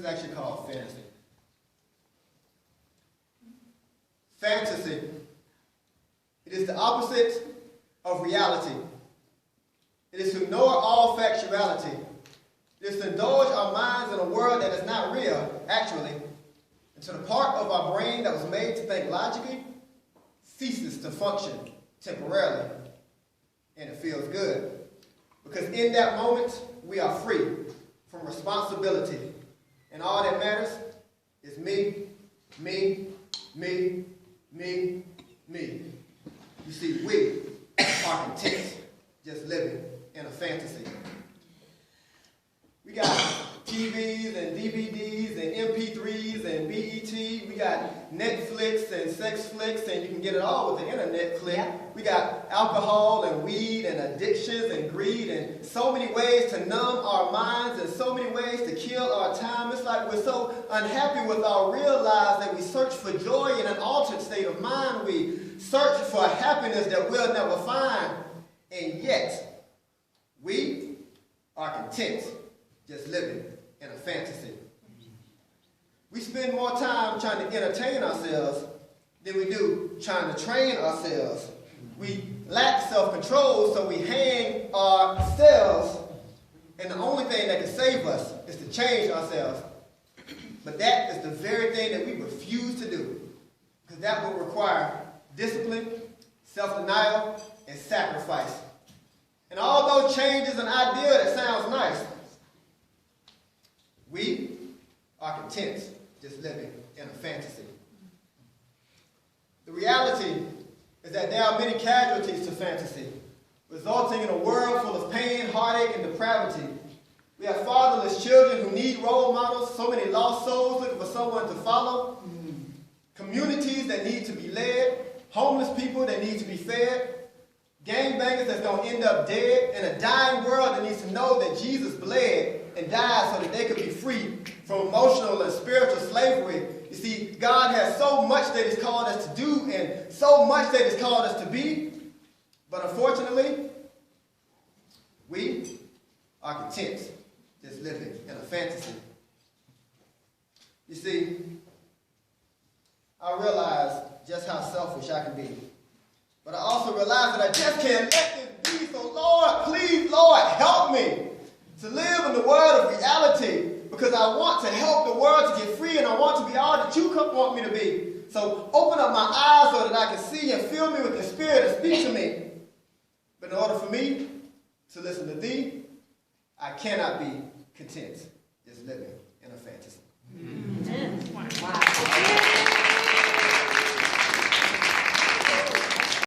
is actually called fantasy. Fantasy. It is the opposite of reality. It is to ignore all factuality. It is to indulge our minds in a world that is not real, actually, and to the part of our brain that was made to think logically ceases to function temporarily, and it feels good. Because in that moment, we are free from responsibility, and all that matters is me, me, me, me, me. You see, we are content just living in a fantasy. We got TVs and DVDs and MP3s and BET. We got Netflix and sex flicks, and you can get it all with the internet click. Yeah. We got alcohol and weed and addictions and greed and so many ways to numb our minds and so many ways to kill our time. It's like we're so unhappy with our real lives that we search for joy in an altered state of mind. We search for happiness that we'll never find. And yet, we are content just living in a fantasy. We spend more time trying to entertain ourselves than we do trying to train ourselves. We lack self-control, so we hang ourselves, and the only thing that can save us is to change ourselves. But that is the very thing that we refuse to do, because that will require discipline, self-denial, and sacrifice. And although change is an idea that sounds nice, we are content just living in a fantasy. The reality is that there are many casualties to fantasy, resulting in a world full of pain, heartache, and depravity. We have fatherless children who need role models, so many lost souls looking for someone to follow, communities that need to be led, homeless people that need to be fed, gangbangers that's going to end up dead, and a dying world that needs to know that Jesus bled and died so that they could be free from emotional and spiritual slavery. You see, God has so much that He's called us to do and so much that He's called us to be, but unfortunately, we are content just living in a fantasy. You see, I realize just how selfish I can be, but I also realize that I just can't let this be. So Lord, please, Lord, help me to live in the world of reality, because I want to help the world to get free, and I want to be all that you want me to be. So open up my eyes so that I can see and fill me with the Spirit and speak to me. But in order for me to listen to Thee, I cannot be content just living